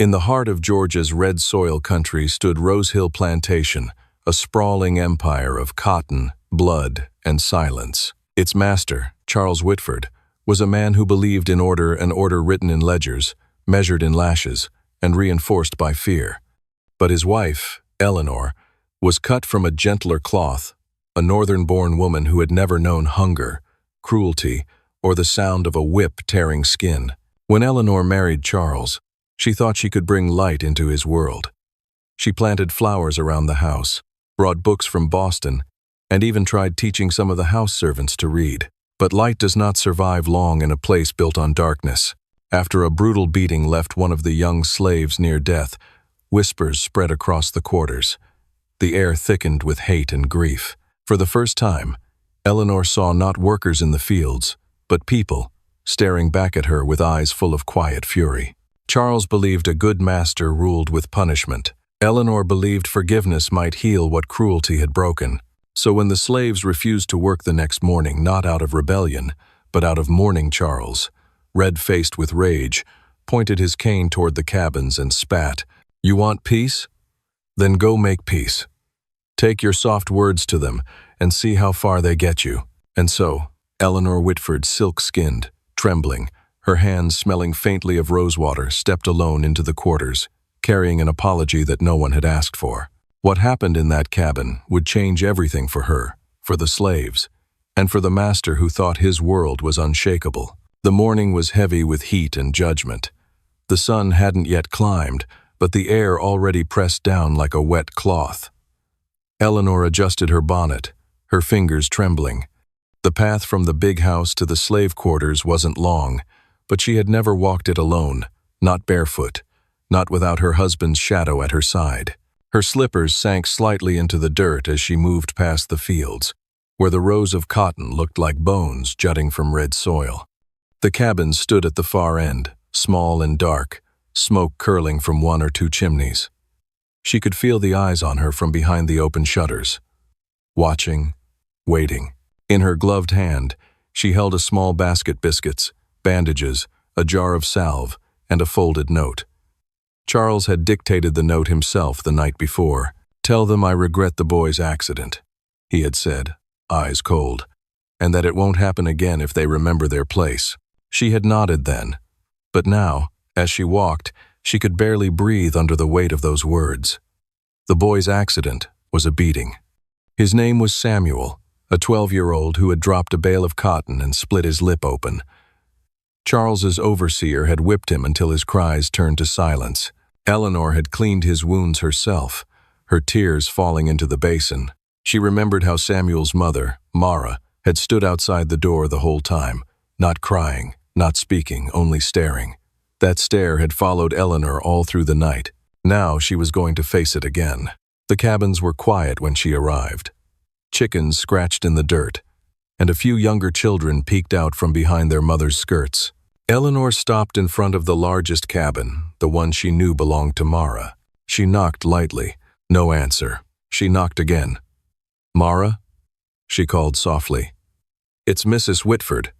In the heart of Georgia's red soil country stood Rose Hill Plantation, a sprawling empire of cotton, blood, and silence. Its master, Charles Whitford, was a man who believed in order, an order written in ledgers, measured in lashes, and reinforced by fear. But his wife, Eleanor, was cut from a gentler cloth, a northern-born woman who had never known hunger, cruelty, or the sound of a whip tearing skin. When Eleanor married Charles, she thought she could bring light into his world. She planted flowers around the house, brought books from Boston, and even tried teaching some of the house servants to read. But light does not survive long in a place built on darkness. After a brutal beating left one of the young slaves near death, whispers spread across the quarters. The air thickened with hate and grief. For the first time, Eleanor saw not workers in the fields, but people, staring back at her with eyes full of quiet fury. Charles believed a good master ruled with punishment. Eleanor believed forgiveness might heal what cruelty had broken. So when the slaves refused to work the next morning, not out of rebellion, but out of mourning, Charles, red-faced with rage, pointed his cane toward the cabins and spat, "You want peace? Then go make peace. Take your soft words to them and see how far they get you." And so, Eleanor Whitford, silk-skinned, trembling, her hands smelling faintly of rosewater, stepped alone into the quarters, carrying an apology that no one had asked for. What happened in that cabin would change everything for her, for the slaves, and for the master who thought his world was unshakable. The morning was heavy with heat and judgment. The sun hadn't yet climbed, but the air already pressed down like a wet cloth. Eleanor adjusted her bonnet, her fingers trembling. The path from the big house to the slave quarters wasn't long, but she had never walked it alone, not barefoot, not without her husband's shadow at her side. Her slippers sank slightly into the dirt as she moved past the fields, where the rows of cotton looked like bones jutting from red soil. The cabins stood at the far end, small and dark, smoke curling from one or two chimneys. She could feel the eyes on her from behind the open shutters. Watching, waiting. In her gloved hand, she held a small basket, biscuits, bandages, a jar of salve, and a folded note. Charles had dictated the note himself the night before. "Tell them I regret the boy's accident," he had said, eyes cold, "and that it won't happen again if they remember their place." She had nodded then, but now, as she walked, she could barely breathe under the weight of those words. The boy's accident was a beating. His name was Samuel, a 12-year-old who had dropped a bale of cotton and split his lip open. Charles's overseer had whipped him until his cries turned to silence. Eleanor had cleaned his wounds herself, her tears falling into the basin. She remembered how Samuel's mother, Mara, had stood outside the door the whole time, not crying, not speaking, only staring. That stare had followed Eleanor all through the night. Now she was going to face it again. The cabins were quiet when she arrived. Chickens scratched in the dirt, and a few younger children peeked out from behind their mother's skirts. Eleanor stopped in front of the largest cabin, the one she knew belonged to Mara. She knocked lightly. No answer. She knocked again. "Mara?" she called softly. "It's Mrs. Whitford.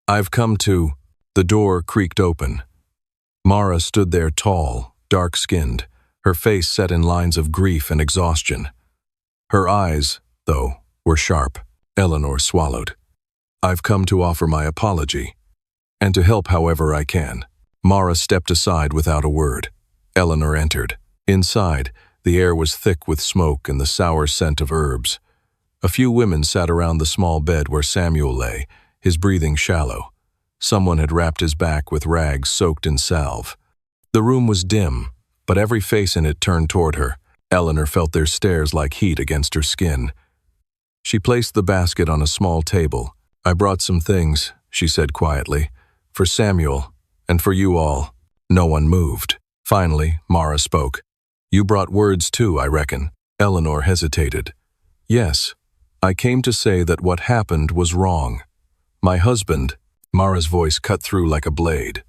I've come to—" The door creaked open. Mara stood there tall, dark-skinned, her face set in lines of grief and exhaustion. Her eyes, though, were sharp. Eleanor swallowed. "I've come to offer my apology, and to help however I can." Mara stepped aside without a word. Eleanor entered. Inside, the air was thick with smoke and the sour scent of herbs. A few women sat around the small bed where Samuel lay, his breathing shallow. Someone had wrapped his back with rags soaked in salve. The room was dim, but every face in it turned toward her. Eleanor felt their stares like heat against her skin. She placed the basket on a small table. "I brought some things," she said quietly, "for Samuel, and for you all." No one moved. Finally, Mara spoke. "You brought words too, I reckon." Eleanor hesitated. "Yes, I came to say that what happened was wrong. My husband—" Mara's voice cut through like a blade.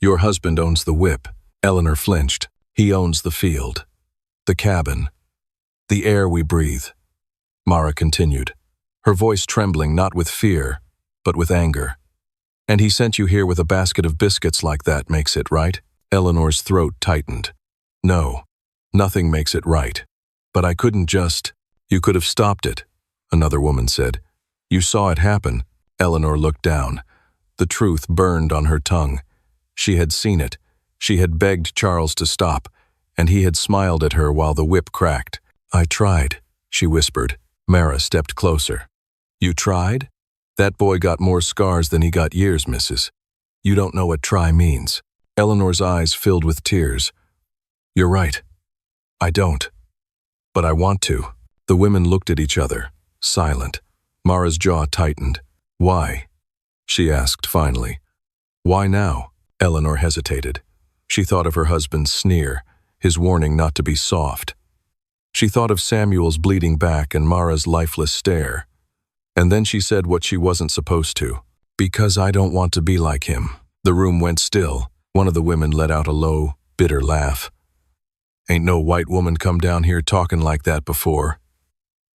"Your husband owns the whip." Eleanor flinched. "He owns the field, the cabin, the air we breathe." Mara continued, her voice trembling not with fear, but with anger. "And he sent you here with a basket of biscuits like that makes it, right?" Eleanor's throat tightened. No, nothing makes it right. But I couldn't just— You could have stopped it, another woman said. You saw it happen. Eleanor looked down. The truth burned on her tongue. She had seen it. She had begged Charles to stop, and he had smiled at her while the whip cracked. I tried, she whispered. Mara stepped closer. You tried? That boy got more scars than he got years, Mrs. You don't know what try means. Eleanor's eyes filled with tears. You're right. I don't. But I want to. The women looked at each other, silent. Mara's jaw tightened. Why? She asked finally. Why now? Eleanor hesitated. She thought of her husband's sneer, his warning not to be soft. She thought of Samuel's bleeding back and Mara's lifeless stare. And then she said what she wasn't supposed to. Because I don't want to be like him. The room went still. One of the women let out a low, bitter laugh. Ain't no white woman come down here talking like that before,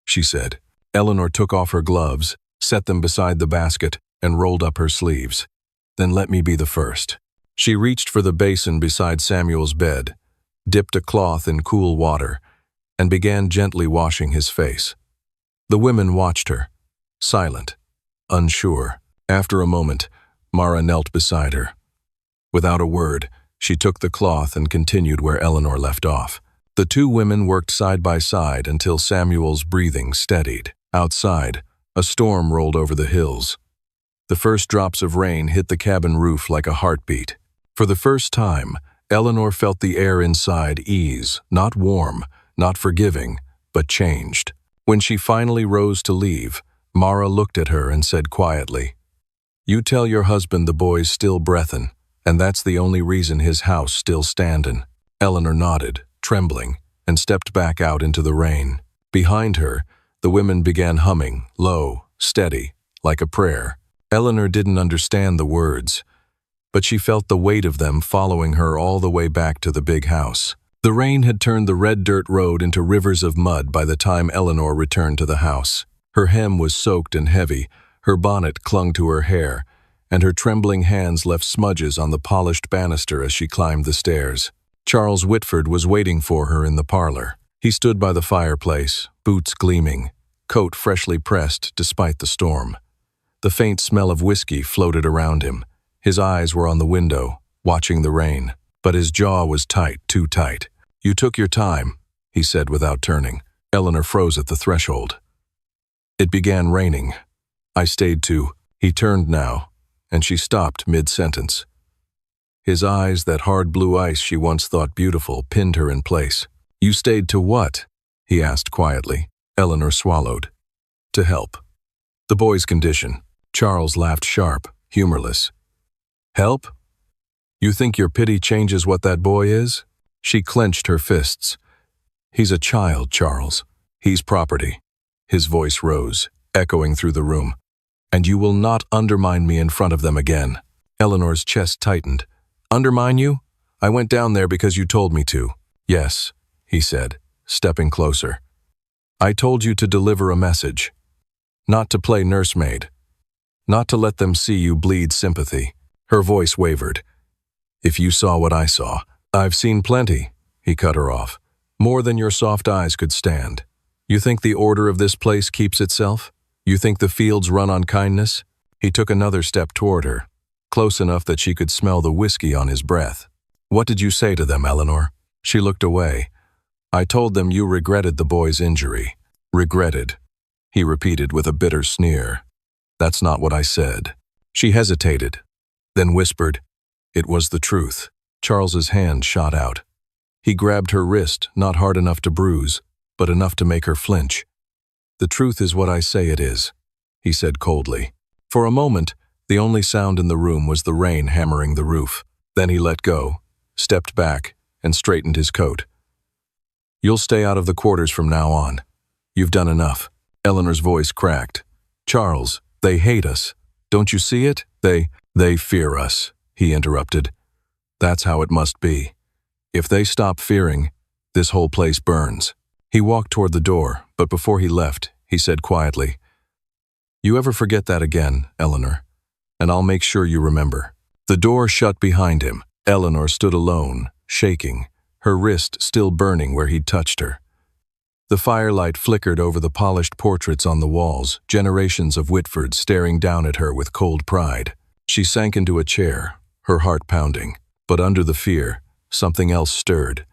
she said. Eleanor took off her gloves, set them beside the basket, and rolled up her sleeves. Then let me be the first. She reached for the basin beside Samuel's bed, dipped a cloth in cool water, and began gently washing his face. The women watched her, silent, unsure. After a moment, Mara knelt beside her. Without a word, she took the cloth and continued where Eleanor left off. The two women worked side by side until Samuel's breathing steadied. Outside, a storm rolled over the hills. The first drops of rain hit the cabin roof like a heartbeat. For the first time, Eleanor felt the air inside ease, not warm, not forgiving, but changed. When she finally rose to leave, Mara looked at her and said quietly, You tell your husband the boy's still breathin', and that's the only reason his house still standin'. Eleanor nodded, trembling, and stepped back out into the rain. Behind her, the women began humming, low, steady, like a prayer. Eleanor didn't understand the words, but she felt the weight of them following her all the way back to the big house. The rain had turned the red dirt road into rivers of mud by the time Eleanor returned to the house. Her hem was soaked and heavy, her bonnet clung to her hair, and her trembling hands left smudges on the polished banister as she climbed the stairs. Charles Whitford was waiting for her in the parlor. He stood by the fireplace, boots gleaming, coat freshly pressed despite the storm. The faint smell of whiskey floated around him. His eyes were on the window, watching the rain, but his jaw was tight, too tight. You took your time, he said without turning. Eleanor froze at the threshold. It began raining. I stayed too. He turned now, and she stopped mid-sentence. His eyes, that hard blue ice she once thought beautiful, pinned her in place. You stayed to what? He asked quietly. Eleanor swallowed. To help. The boy's condition. Charles laughed sharp, humorless. Help? You think your pity changes what that boy is? She clenched her fists. He's a child, Charles. He's property. His voice rose, echoing through the room. And you will not undermine me in front of them again. Eleanor's chest tightened. Undermine you? I went down there because you told me to. Yes, he said, stepping closer. I told you to deliver a message. Not to play nursemaid. Not to let them see you bleed sympathy. Her voice wavered. If you saw what I saw. I've seen plenty, he cut her off. More than your soft eyes could stand. You think the order of this place keeps itself? You think the fields run on kindness? He took another step toward her, close enough that she could smell the whiskey on his breath. What did you say to them, Eleanor? She looked away. I told them you regretted the boy's injury. Regretted, he repeated with a bitter sneer. That's not what I said. She hesitated, then whispered, It was the truth. Charles's hand shot out. He grabbed her wrist, not hard enough to bruise, but enough to make her flinch. The truth is what I say it is, he said coldly. For a moment, the only sound in the room was the rain hammering the roof. Then he let go, stepped back, and straightened his coat. You'll stay out of the quarters from now on. You've done enough. Eleanor's voice cracked. Charles, they hate us. Don't you see it? They fear us, he interrupted. That's how it must be. If they stop fearing, this whole place burns. He walked toward the door, but before he left, he said quietly, You ever forget that again, Eleanor, and I'll make sure you remember. The door shut behind him. Eleanor stood alone, shaking, her wrist still burning where he'd touched her. The firelight flickered over the polished portraits on the walls, generations of Whitfords staring down at her with cold pride. She sank into a chair, her heart pounding. But under the fear, something else stirred,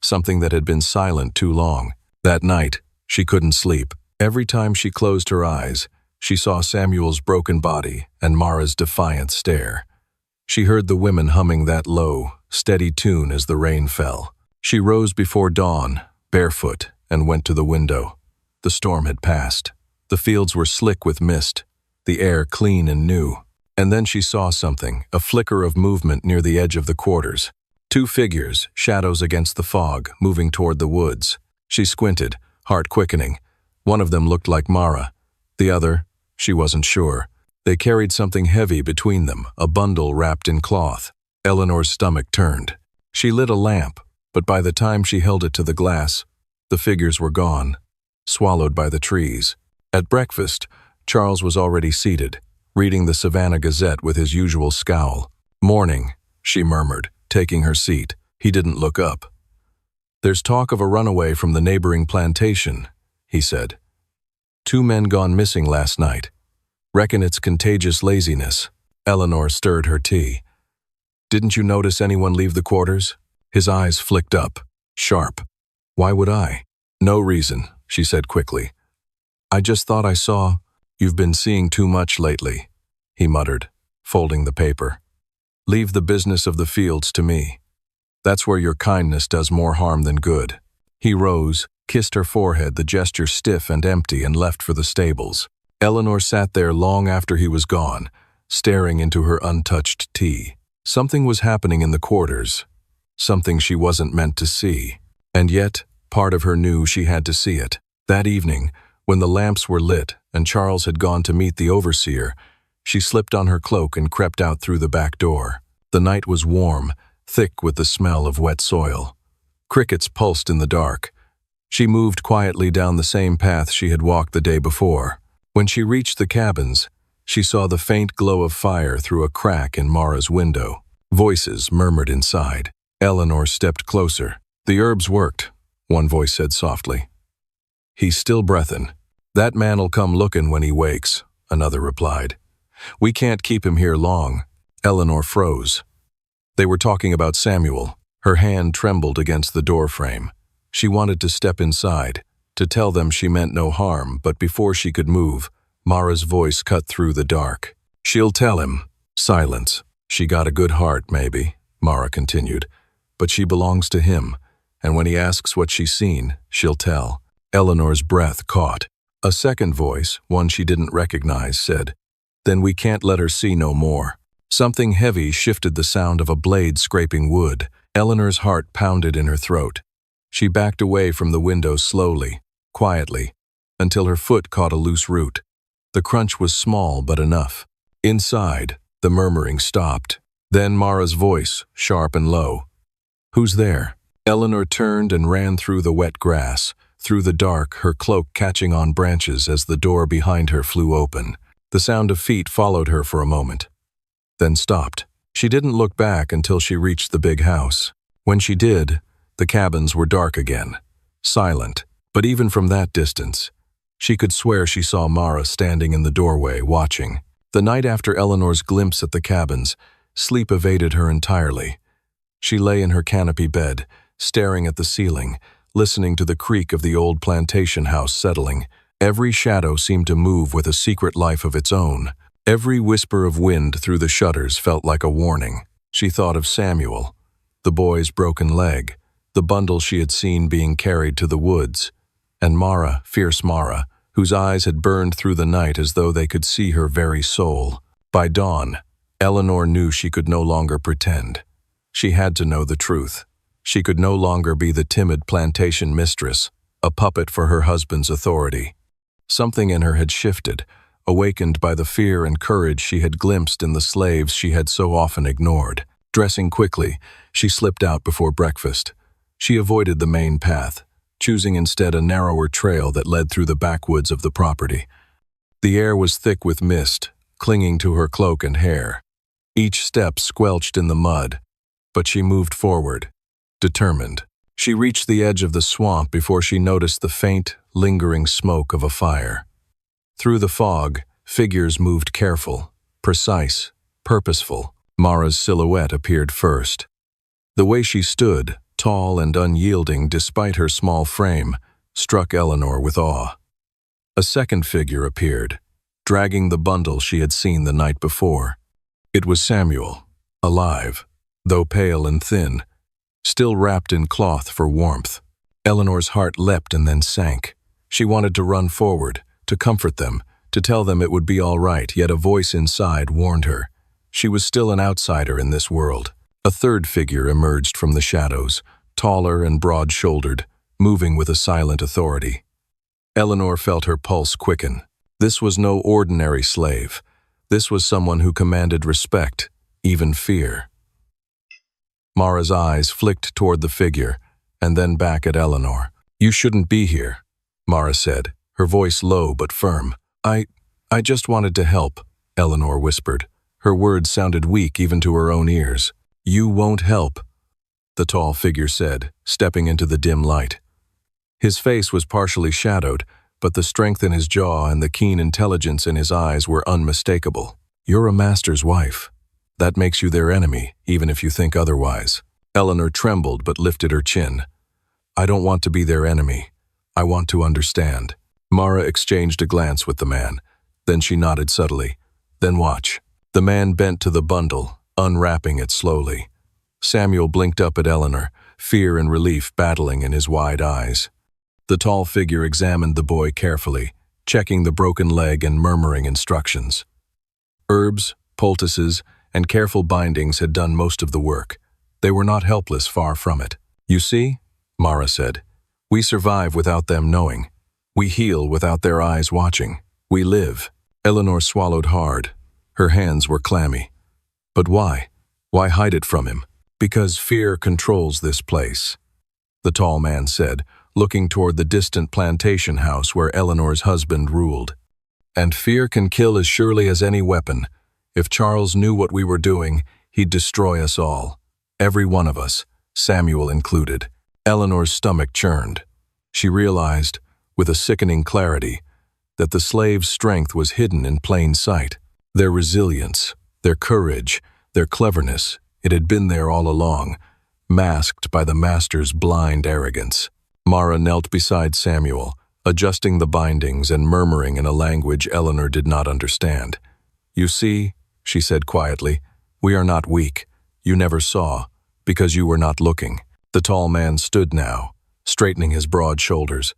something that had been silent too long. That night, she couldn't sleep. Every time she closed her eyes, she saw Samuel's broken body and Mara's defiant stare. She heard the women humming that low, steady tune as the rain fell. She rose before dawn, barefoot, and went to the window. The storm had passed. The fields were slick with mist, the air clean and new. And then she saw something, a flicker of movement near the edge of the quarters. Two figures, shadows against the fog, moving toward the woods. She squinted, heart quickening. One of them looked like Mara. The other, she wasn't sure. They carried something heavy between them, a bundle wrapped in cloth. Eleanor's stomach turned. She lit a lamp, but by the time she held it to the glass, the figures were gone, swallowed by the trees. At breakfast, Charles was already seated, reading the Savannah Gazette with his usual scowl. "Morning," she murmured, taking her seat. He didn't look up. "There's talk of a runaway from the neighboring plantation," he said. "2 men gone missing last night. Reckon it's contagious laziness." Eleanor stirred her tea. "Didn't you notice anyone leave the quarters?" His eyes flicked up, sharp. "Why would I?" "No reason," she said quickly. "I just thought I saw—" "You've been seeing too much lately," he muttered, folding the paper. "Leave the business of the fields to me. That's where your kindness does more harm than good." He rose, kissed her forehead, the gesture stiff and empty, and left for the stables. Eleanor sat there long after he was gone, staring into her untouched tea. Something was happening in the quarters, something she wasn't meant to see. And yet, part of her knew she had to see it. That evening, when the lamps were lit and Charles had gone to meet the overseer, she slipped on her cloak and crept out through the back door. The night was warm, thick with the smell of wet soil. Crickets pulsed in the dark. She moved quietly down the same path she had walked the day before. When she reached the cabins, she saw the faint glow of fire through a crack in Mara's window. Voices murmured inside. Eleanor stepped closer. "The herbs worked," one voice said softly. "He's still breathin'. That man'll come lookin' when he wakes," another replied. "We can't keep him here long." Eleanor froze. They were talking about Samuel. Her hand trembled against the door frame. She wanted to step inside, to tell them she meant no harm, but before she could move, Mara's voice cut through the dark. "She'll tell him." Silence. "She got a good heart, maybe," Mara continued, "but she belongs to him, and when he asks what she's seen, she'll tell." Eleanor's breath caught. A second voice, one she didn't recognize, said, "Then we can't let her see no more." Something heavy shifted the sound of a blade scraping wood. Eleanor's heart pounded in her throat. She backed away from the window slowly, quietly, until her foot caught a loose root. The crunch was small but enough. Inside, the murmuring stopped. Then Mara's voice, sharp and low. "Who's there?" Eleanor turned and ran through the wet grass, through the dark, her cloak catching on branches as the door behind her flew open. The sound of feet followed her for a moment, then stopped. She didn't look back until she reached the big house. When she did, the cabins were dark again, silent, but even from that distance, she could swear she saw Mara standing in the doorway, watching. The night after Eleanor's glimpse at the cabins, sleep evaded her entirely. She lay in her canopy bed, staring at the ceiling, listening to the creak of the old plantation house settling. Every shadow seemed to move with a secret life of its own. Every whisper of wind through the shutters felt like a warning. She thought of Samuel, the boy's broken leg, the bundle she had seen being carried to the woods, and Mara, fierce Mara, whose eyes had burned through the night as though they could see her very soul. By dawn, Eleanor knew she could no longer pretend. She had to know the truth. She could no longer be the timid plantation mistress, a puppet for her husband's authority. Something in her had shifted, awakened by the fear and courage she had glimpsed in the slaves she had so often ignored. Dressing quickly, she slipped out before breakfast. She avoided the main path, choosing instead a narrower trail that led through the backwoods of the property. The air was thick with mist, clinging to her cloak and hair. Each step squelched in the mud. but she moved forward, determined. She reached the edge of the swamp before she noticed the faint, lingering smoke of a fire. Through the fog, figures moved careful, precise, purposeful. Mara's silhouette appeared first. The way she stood, tall and unyielding despite her small frame, struck Eleanor with awe. A second figure appeared, dragging the bundle she had seen the night before. It was Samuel, alive, though pale and thin, still wrapped in cloth for warmth. Eleanor's heart leapt and then sank. She wanted to run forward, to comfort them, to tell them it would be all right, yet a voice inside warned her. She was still an outsider in this world. A third figure emerged from the shadows, taller and broad-shouldered, moving with a silent authority. Eleanor felt her pulse quicken. This was no ordinary slave. This was someone who commanded respect, even fear. Mara's eyes flicked toward the figure, and then back at Eleanor. "You shouldn't be here," Mara said, her voice low but firm. I just wanted to help," Eleanor whispered. Her words sounded weak even to her own ears. "You won't help," the tall figure said, stepping into the dim light. His face was partially shadowed, but the strength in his jaw and the keen intelligence in his eyes were unmistakable. "You're a master's wife. That makes you their enemy, even if you think otherwise." Eleanor trembled but lifted her chin. "I don't want to be their enemy. I want to understand." Mara exchanged a glance with the man. Then she nodded subtly. "Then watch." The man bent to the bundle, unwrapping it slowly. Samuel blinked up at Eleanor, fear and relief battling in his wide eyes. The tall figure examined the boy carefully, checking the broken leg and murmuring instructions. Herbs, poultices, and careful bindings had done most of the work. They were not helpless, far from it. "You see," Mara said, "we survive without them knowing. We heal without their eyes watching. We live." Eleanor swallowed hard. Her hands were clammy. "But why? Why hide it from him?" "Because fear controls this place," the tall man said, looking toward the distant plantation house where Eleanor's husband ruled. "And fear can kill as surely as any weapon. If Charles knew what we were doing, he'd destroy us all. Every one of us, Samuel included." Eleanor's stomach churned. She realized, with a sickening clarity, that the slave's strength was hidden in plain sight. Their resilience, their courage, their cleverness, it had been there all along, masked by the master's blind arrogance. Mara knelt beside Samuel, adjusting the bindings and murmuring in a language Eleanor did not understand. "You see," she said quietly, "we are not weak. You never saw, because you were not looking." The tall man stood now, straightening his broad shoulders.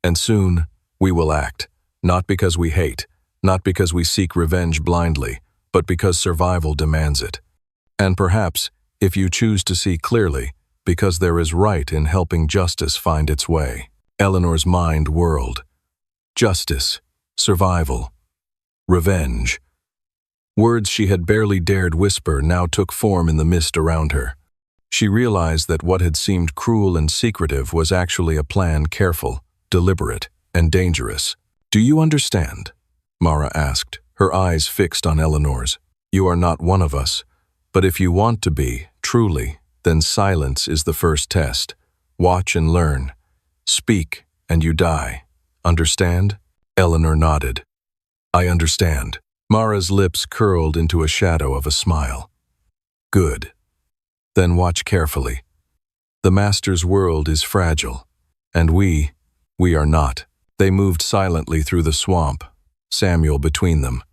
"And soon, we will act, not because we hate, not because we seek revenge blindly, but because survival demands it. And perhaps, if you choose to see clearly, because there is right in helping justice find its way." Eleanor's mind whirled. Justice, survival, revenge. Words she had barely dared whisper now took form in the mist around her. She realized that what had seemed cruel and secretive was actually a plan careful, deliberate, and dangerous. "Do you understand?" Mara asked, her eyes fixed on Eleanor's. "You are not one of us, but if you want to be, truly, then silence is the first test. Watch and learn. Speak, and you die. Understand?" Eleanor nodded. "I understand." Mara's lips curled into a shadow of a smile. "Good. Then watch carefully. The Master's world is fragile, and we are not." They moved silently through the swamp, Samuel between them.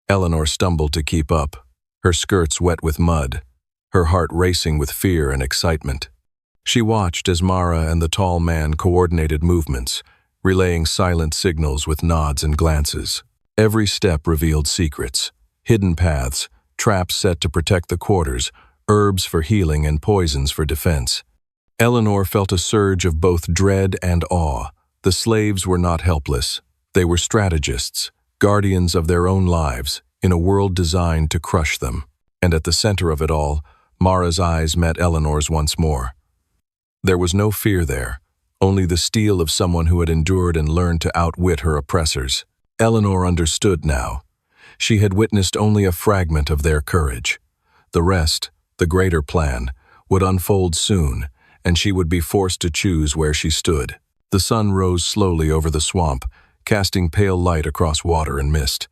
Eleanor stumbled to keep up, her skirts wet with mud, her heart racing with fear and excitement. She watched as Mara and the tall man coordinated movements, relaying silent signals with nods and glances. Every step revealed secrets, hidden paths, traps set to protect the quarters, herbs for healing and poisons for defense. Eleanor felt a surge of both dread and awe. The slaves were not helpless. They were strategists, guardians of their own lives, in a world designed to crush them. And at the center of it all, Mara's eyes met Eleanor's once more. There was no fear there, only the steel of someone who had endured and learned to outwit her oppressors. Eleanor understood now. She had witnessed only a fragment of their courage. The rest, the greater plan, would unfold soon, and she would be forced to choose where she stood. The sun rose slowly over the swamp, casting pale light across water and mist.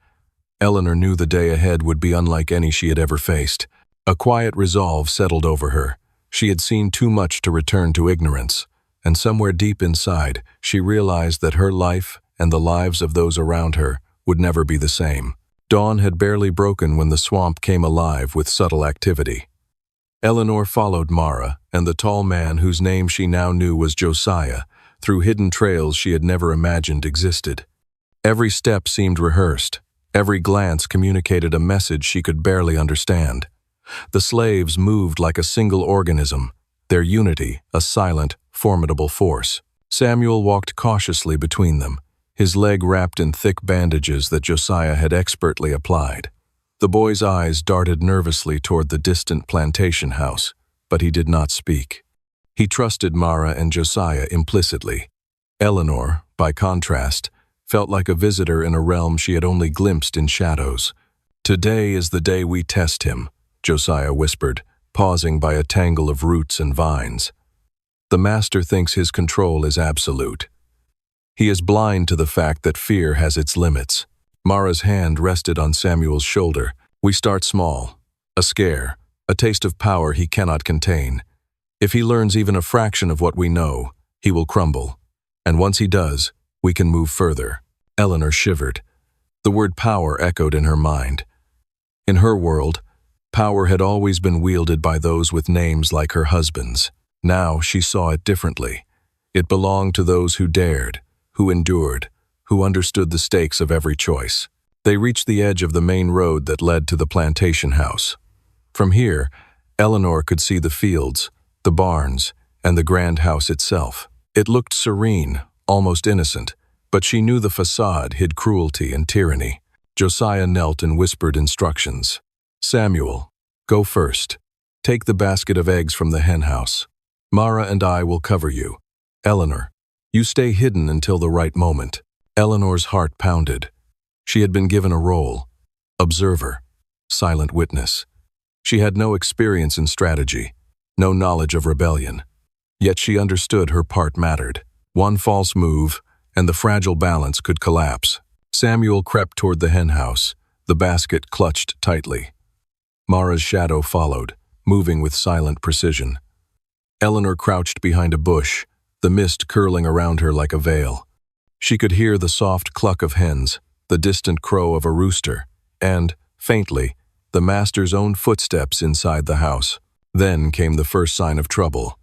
Eleanor knew the day ahead would be unlike any she had ever faced. A quiet resolve settled over her. She had seen too much to return to ignorance, and somewhere deep inside, she realized that her life and the lives of those around her would never be the same. Dawn had barely broken when the swamp came alive with subtle activity. Eleanor followed Mara and the tall man whose name she now knew was Josiah through hidden trails she had never imagined existed. Every step seemed rehearsed. Every glance communicated a message she could barely understand. The slaves moved like a single organism, their unity a silent, formidable force. Samuel walked cautiously between them, his leg wrapped in thick bandages that Josiah had expertly applied. The boy's eyes darted nervously toward the distant plantation house, but he did not speak. He trusted Mara and Josiah implicitly. Eleanor, by contrast, felt like a visitor in a realm she had only glimpsed in shadows. "Today is the day we test him," Josiah whispered, pausing by a tangle of roots and vines. "The master thinks his control is absolute. He is blind to the fact that fear has its limits." Mara's hand rested on Samuel's shoulder. "We start small. A scare, a taste of power he cannot contain. If he learns even a fraction of what we know, he will crumble. And once he does, we can move further." Eleanor shivered. The word power echoed in her mind. In her world, power had always been wielded by those with names like her husband's. Now she saw it differently. It belonged to those who dared, who endured, who understood the stakes of every choice. They reached the edge of the main road that led to the plantation house. From here, Eleanor could see the fields, the barns, and the grand house itself. It looked serene, almost innocent, but she knew the facade hid cruelty and tyranny. Josiah knelt and whispered instructions. "Samuel, go first. Take the basket of eggs from the hen house. Mara and I will cover you. Eleanor, you stay hidden until the right moment." Eleanor's heart pounded. She had been given a role: observer, silent witness. She had no experience in strategy, no knowledge of rebellion. Yet she understood her part mattered. One false move, and the fragile balance could collapse. Samuel crept toward the hen house, the basket clutched tightly. Mara's shadow followed, moving with silent precision. Eleanor crouched behind a bush, the mist curling around her like a veil. She could hear the soft cluck of hens, the distant crow of a rooster, and, faintly, the master's own footsteps inside the house. Then came the first sign of trouble.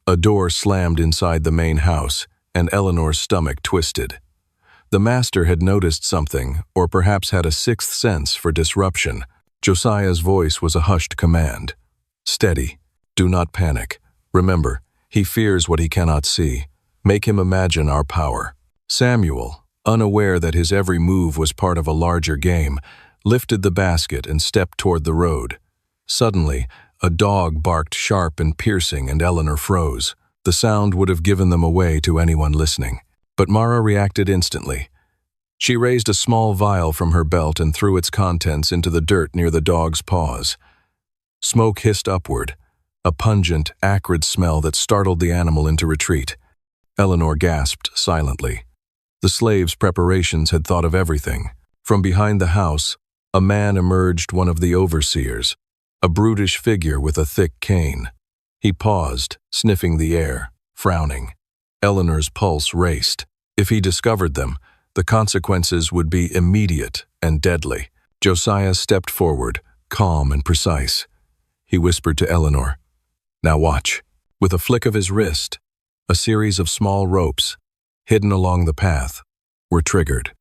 A door slammed inside the main house, and Eleanor's stomach twisted. The master had noticed something, or perhaps had a sixth sense for disruption. Josiah's voice was a hushed command. "Steady. Do not panic. Remember, he fears what he cannot see. Make him imagine our power." Samuel, unaware that his every move was part of a larger game, lifted the basket and stepped toward the road. Suddenly, a dog barked sharp and piercing, and Eleanor froze. The sound would have given them away to anyone listening. But Mara reacted instantly. She raised a small vial from her belt and threw its contents into the dirt near the dog's paws. Smoke hissed upward, a pungent, acrid smell that startled the animal into retreat. Eleanor gasped silently. The slaves' preparations had thought of everything. From behind the house, a man emerged, one of the overseers, a brutish figure with a thick cane. He paused, sniffing the air, frowning. Eleanor's pulse raced. If he discovered them, the consequences would be immediate and deadly. Josiah stepped forward, calm and precise. He whispered to Eleanor, "Now watch." With a flick of his wrist, a series of small ropes, hidden along the path, were triggered.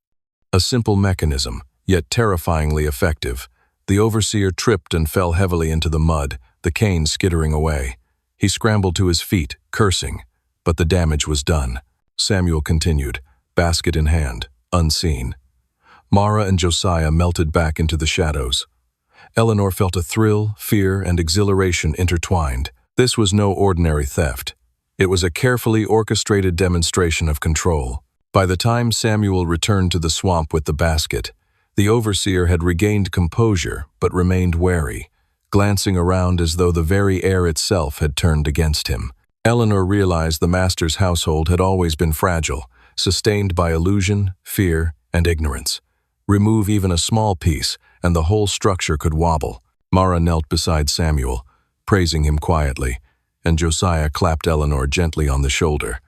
A simple mechanism, yet terrifyingly effective. The overseer tripped and fell heavily into the mud, the cane skittering away. He scrambled to his feet, cursing, but the damage was done. Samuel continued, basket in hand, unseen. Mara and Josiah melted back into the shadows. Eleanor felt a thrill, fear, and exhilaration intertwined. This was no ordinary theft. It was a carefully orchestrated demonstration of control. By the time Samuel returned to the swamp with the basket, the overseer had regained composure but remained wary, glancing around as though the very air itself had turned against him. Eleanor realized the master's household had always been fragile, sustained by illusion, fear, and ignorance. Remove even a small piece, and the whole structure could wobble. Mara knelt beside Samuel, praising him quietly, and Josiah clapped Eleanor gently on the shoulder.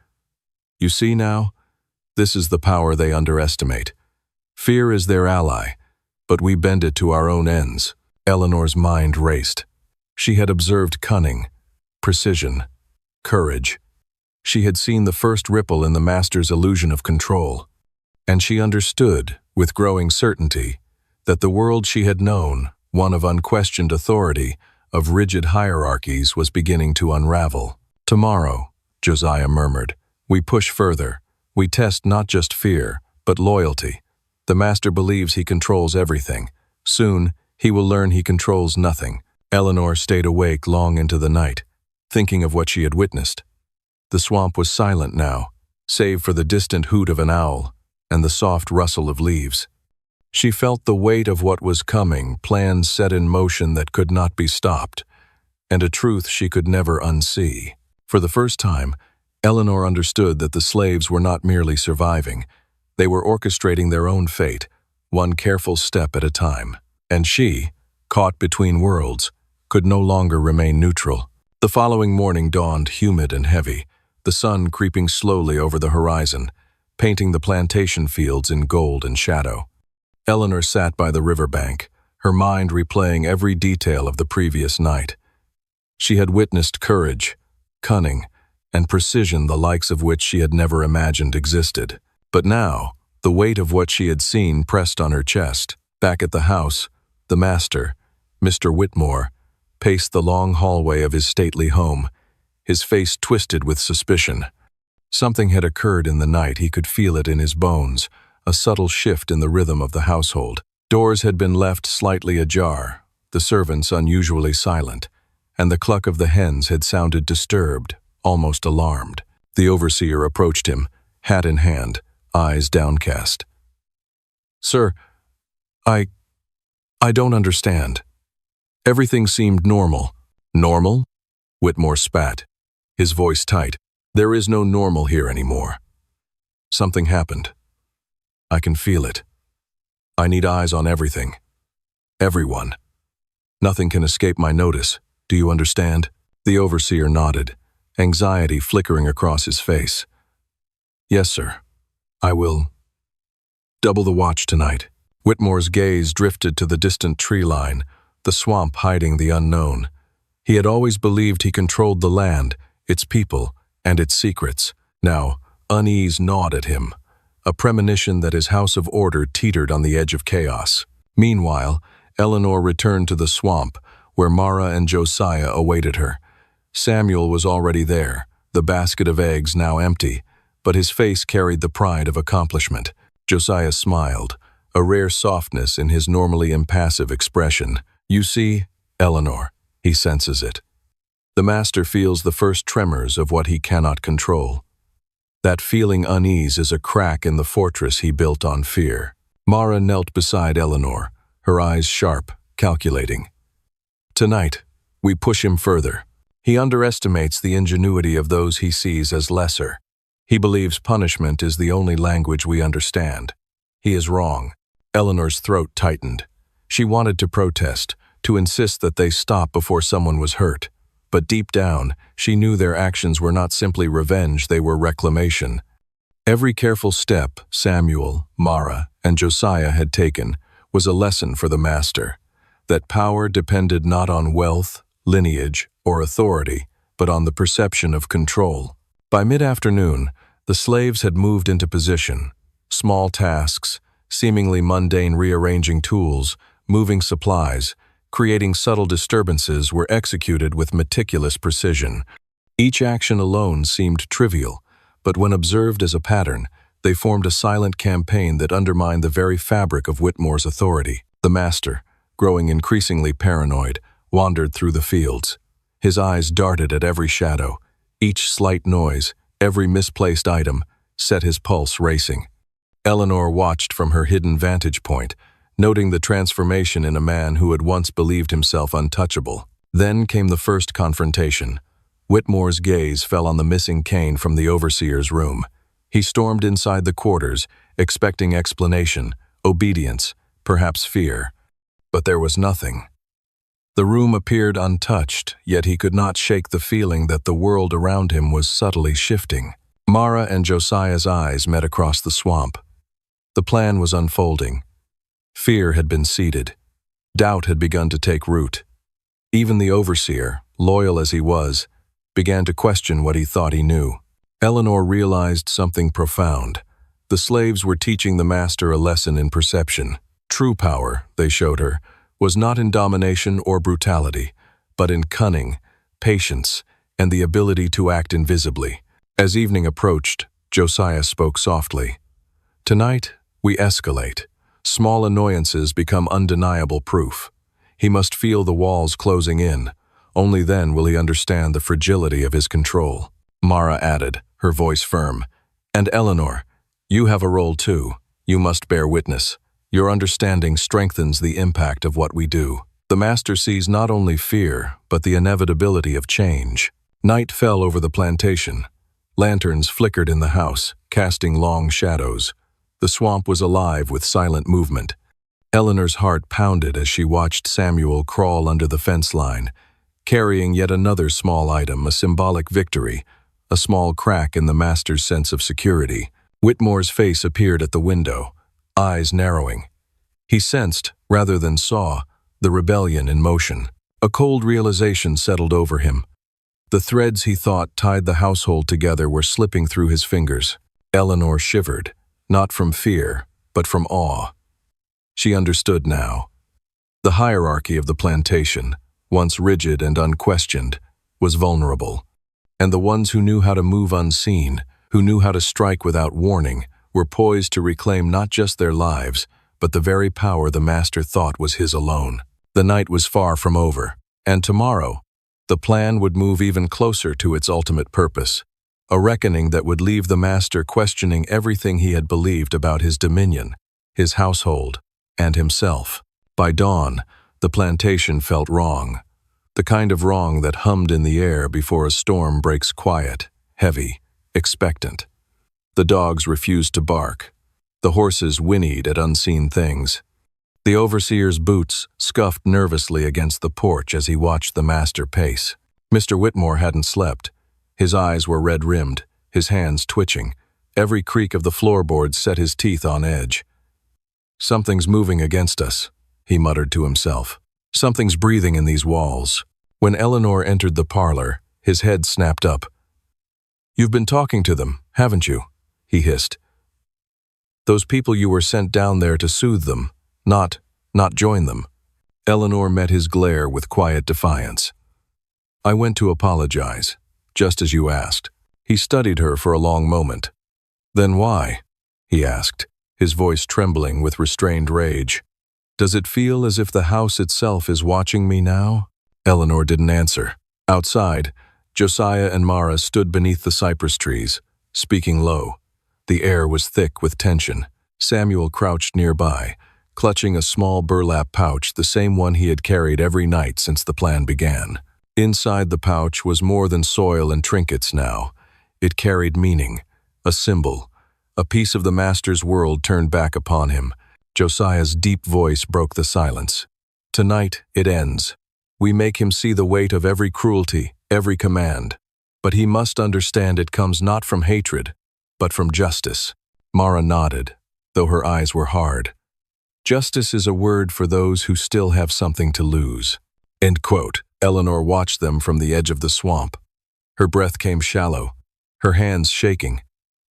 You see now? This is the power they underestimate. Fear is their ally, but we bend it to our own ends. Eleanor's mind raced. She had observed cunning, precision, courage. She had seen the first ripple in the master's illusion of control, and she understood, with growing certainty, that the world she had known, one of unquestioned authority, of rigid hierarchies, was beginning to unravel. Tomorrow, Josiah murmured, we push further. We test not just fear, but loyalty. The master believes he controls everything. Soon, he will learn he controls nothing. Eleanor stayed awake long into the night, thinking of what she had witnessed. The swamp was silent now, save for the distant hoot of an owl and the soft rustle of leaves. She felt the weight of what was coming, plans set in motion that could not be stopped, and a truth she could never unsee. For the first time, Eleanor understood that the slaves were not merely surviving. They were orchestrating their own fate, one careful step at a time. And she, caught between worlds, could no longer remain neutral. The following morning dawned humid and heavy, the sun creeping slowly over the horizon, painting the plantation fields in gold and shadow. Eleanor sat by the riverbank, her mind replaying every detail of the previous night. She had witnessed courage, cunning, and precision the likes of which she had never imagined existed. But now, the weight of what she had seen pressed on her chest. Back at the house, the master, Mr. Whitmore, paced the long hallway of his stately home, his face twisted with suspicion. Something had occurred in the night, he could feel it in his bones, a subtle shift in the rhythm of the household. Doors had been left slightly ajar, the servants unusually silent, and the cluck of the hens had sounded disturbed, almost alarmed. The overseer approached him, hat in hand, eyes downcast. Sir, I don't understand. Everything seemed normal. Normal? Whitmore spat, his voice tight. There is no normal here anymore. Something happened. I can feel it. I need eyes on everything. Everyone. Nothing can escape my notice. Do you understand? The overseer nodded, anxiety flickering across his face. Yes, sir. I will double the watch tonight. Whitmore's gaze drifted to the distant tree line, the swamp hiding the unknown. He had always believed he controlled the land, its people, and its secrets. Now, unease gnawed at him, a premonition that his house of order teetered on the edge of chaos. Meanwhile, Eleanor returned to the swamp, where Mara and Josiah awaited her. Samuel was already there, the basket of eggs now empty, but his face carried the pride of accomplishment. Josiah smiled, a rare softness in his normally impassive expression. You see, Eleanor, he senses it. The master feels the first tremors of what he cannot control. That feeling unease is a crack in the fortress he built on fear. Mara knelt beside Eleanor, her eyes sharp, calculating. Tonight, we push him further. He underestimates the ingenuity of those he sees as lesser. He believes punishment is the only language we understand. He is wrong. Eleanor's throat tightened. She wanted to protest, to insist that they stop before someone was hurt. But deep down, she knew their actions were not simply revenge, they were reclamation. Every careful step Samuel, Mara, and Josiah had taken was a lesson for the master, that power depended not on wealth, lineage, or authority, but on the perception of control. By mid-afternoon, the slaves had moved into position. Small tasks, seemingly mundane rearranging tools, moving supplies, creating subtle disturbances were executed with meticulous precision. Each action alone seemed trivial, but when observed as a pattern, they formed a silent campaign that undermined the very fabric of Whitmore's authority. The master, growing increasingly paranoid, wandered through the fields. His eyes darted at every shadow. Each slight noise, every misplaced item, set his pulse racing. Eleanor watched from her hidden vantage point, noting the transformation in a man who had once believed himself untouchable. Then came the first confrontation. Whitmore's gaze fell on the missing cane from the overseer's room. He stormed inside the quarters, expecting explanation, obedience, perhaps fear. But there was nothing. The room appeared untouched, yet he could not shake the feeling that the world around him was subtly shifting. Mara and Josiah's eyes met across the swamp. The plan was unfolding. Fear had been seeded. Doubt had begun to take root. Even the overseer, loyal as he was, began to question what he thought he knew. Eleanor realized something profound. The slaves were teaching the master a lesson in perception. True power, they showed her, was not in domination or brutality, but in cunning, patience, and the ability to act invisibly. As evening approached, Josiah spoke softly. "Tonight, we escalate. Small annoyances become undeniable proof. He must feel the walls closing in. Only then will he understand the fragility of his control." Mara added, her voice firm, "And Eleanor, you have a role too. You must bear witness. Your understanding strengthens the impact of what we do." The master sees not only fear, but the inevitability of change. Night fell over the plantation. Lanterns flickered in the house, casting long shadows. The swamp was alive with silent movement. Eleanor's heart pounded as she watched Samuel crawl under the fence line, carrying yet another small item, a symbolic victory, a small crack in the master's sense of security. Whitmore's face appeared at the window, eyes narrowing. He sensed, rather than saw, the rebellion in motion. A cold realization settled over him. The threads he thought tied the household together were slipping through his fingers. Eleanor shivered, not from fear, but from awe. She understood now. The hierarchy of the plantation, once rigid and unquestioned, was vulnerable. And the ones who knew how to move unseen, who knew how to strike without warning, were poised to reclaim not just their lives, but the very power the master thought was his alone. The night was far from over, and tomorrow, the plan would move even closer to its ultimate purpose, a reckoning that would leave the master questioning everything he had believed about his dominion, his household, and himself. By dawn, the plantation felt wrong, the kind of wrong that hummed in the air before a storm breaks quiet, heavy, expectant. The dogs refused to bark. The horses whinnied at unseen things. The overseer's boots scuffed nervously against the porch as he watched the master pace. Mr. Whitmore hadn't slept. His eyes were red-rimmed, his hands twitching. Every creak of the floorboards set his teeth on edge. "Something's moving against us," he muttered to himself. "Something's breathing in these walls." When Eleanor entered the parlor, his head snapped up. "You've been talking to them, haven't you?" he hissed. "Those people you were sent down there to soothe them, not join them." Eleanor met his glare with quiet defiance. "I went to apologize, just as you asked." He studied her for a long moment. "Then why?" he asked, his voice trembling with restrained rage. "Does it feel as if the house itself is watching me now?" Eleanor didn't answer. Outside, Josiah and Mara stood beneath the cypress trees, speaking low. The air was thick with tension. Samuel crouched nearby, clutching a small burlap pouch, the same one he had carried every night since the plan began. Inside the pouch was more than soil and trinkets now. It carried meaning, a symbol, a piece of the master's world turned back upon him. Josiah's deep voice broke the silence. "Tonight it ends. We make him see the weight of every cruelty, every command. But he must understand it comes not from hatred, but from justice." Mara nodded, though her eyes were hard. "Justice is a word for those who still have something to lose." End quote. Eleanor watched them from the edge of the swamp. Her breath came shallow, her hands shaking.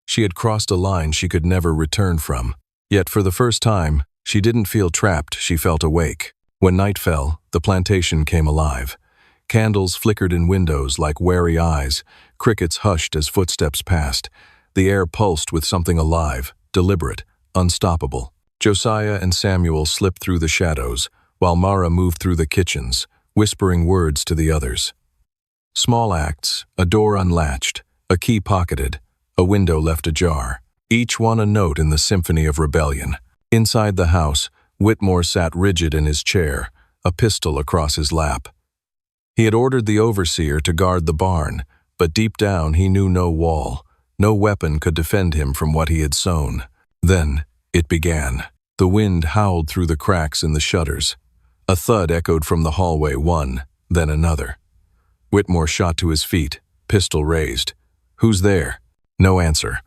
She had crossed a line she could never return from. Yet for the first time, she didn't feel trapped, she felt awake. When night fell, the plantation came alive. Candles flickered in windows like wary eyes, crickets hushed as footsteps passed. The air pulsed with something alive, deliberate, unstoppable. Josiah and Samuel slipped through the shadows, while Mara moved through the kitchens, whispering words to the others. Small acts, a door unlatched, a key pocketed, a window left ajar, each one a note in the symphony of rebellion. Inside the house, Whitmore sat rigid in his chair, a pistol across his lap. He had ordered the overseer to guard the barn, but deep down he knew no wall, no weapon could defend him from what he had sown. Then it began. The wind howled through the cracks in the shutters. A thud echoed from the hallway, one, then another. Whitmore shot to his feet, pistol raised. "Who's there?" No answer.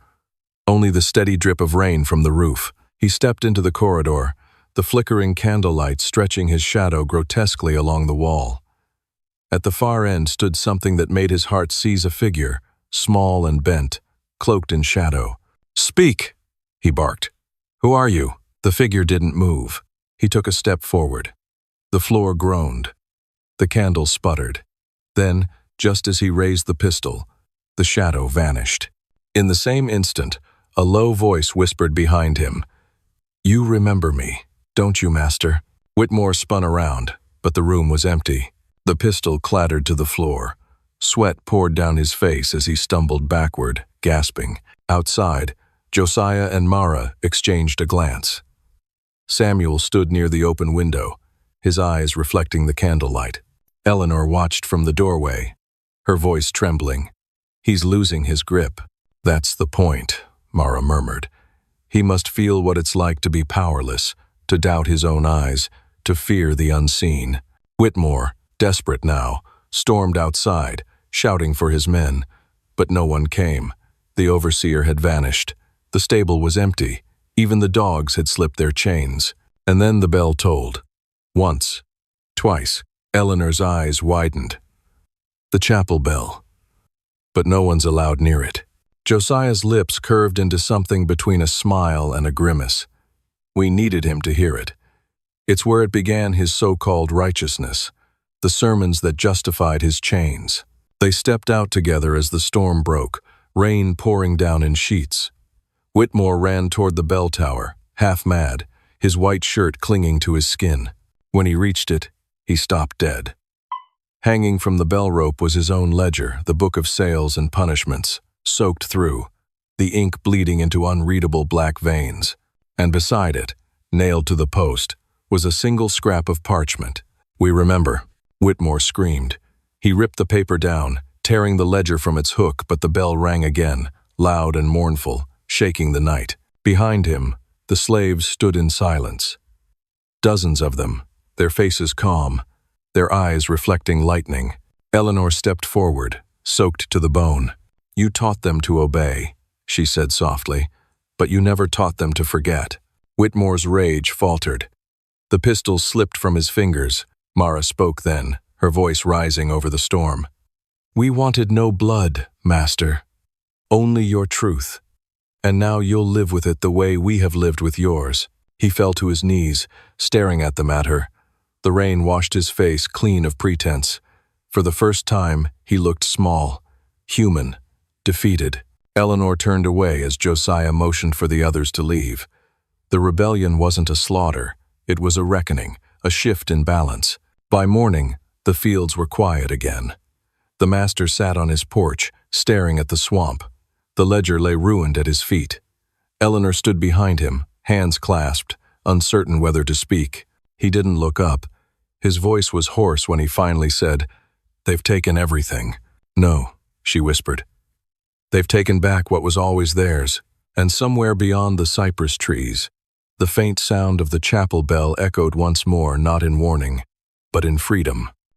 Only the steady drip of rain from the roof. He stepped into the corridor, the flickering candlelight stretching his shadow grotesquely along the wall. At the far end stood something that made his heart seize a figure, small and bent, cloaked in shadow. "Speak!" he barked. "Who are you?" The figure didn't move. He took a step forward. The floor groaned. The candle sputtered. Then, just as he raised the pistol, the shadow vanished. In the same instant, a low voice whispered behind him, "You remember me, don't you, Master?" Whitmore spun around, but the room was empty. The pistol clattered to the floor. Sweat poured down his face as he stumbled backward, gasping. Outside, Josiah and Mara exchanged a glance. Samuel stood near the open window, his eyes reflecting the candlelight. Eleanor watched from the doorway, her voice trembling. "He's losing his grip." "That's the point," Mara murmured. "He must feel what it's like to be powerless, to doubt his own eyes, to fear the unseen." Whitmore, desperate now, stormed outside, shouting for his men. But no one came. The overseer had vanished. The stable was empty. Even the dogs had slipped their chains. And then the bell tolled. Once. Twice. Eleanor's eyes widened. The chapel bell. But no one's allowed near it. Josiah's lips curved into something between a smile and a grimace. We needed him to hear it. It's where it began his so-called righteousness, the sermons that justified his chains. They stepped out together as the storm broke, rain pouring down in sheets. Whitmore ran toward the bell tower, half mad, his white shirt clinging to his skin. When he reached it, he stopped dead. Hanging from the bell rope was his own ledger, the book of sales and punishments, soaked through, the ink bleeding into unreadable black veins. And beside it, nailed to the post, was a single scrap of parchment. "We remember," Whitmore screamed. He ripped the paper down, tearing the ledger from its hook, but the bell rang again, loud and mournful, shaking the night. Behind him, the slaves stood in silence. Dozens of them, their faces calm, their eyes reflecting lightning. Eleanor stepped forward, soaked to the bone. "You taught them to obey," she said softly, "but you never taught them to forget." Whitmore's rage faltered. The pistol slipped from his fingers. Mara spoke then, her voice rising over the storm. "We wanted no blood, Master, only your truth. And now you'll live with it the way we have lived with yours." He fell to his knees, staring at them at her. The rain washed his face clean of pretense. For the first time, he looked small, human, defeated. Eleanor turned away as Josiah motioned for the others to leave. The rebellion wasn't a slaughter. It was a reckoning, a shift in balance. By morning, the fields were quiet again. The master sat on his porch, staring at the swamp. The ledger lay ruined at his feet. Eleanor stood behind him, hands clasped, uncertain whether to speak. He didn't look up. His voice was hoarse when he finally said, "They've taken everything." "No," she whispered. "They've taken back what was always theirs." And somewhere beyond the cypress trees, the faint sound of the chapel bell echoed once more, not in warning, but in freedom.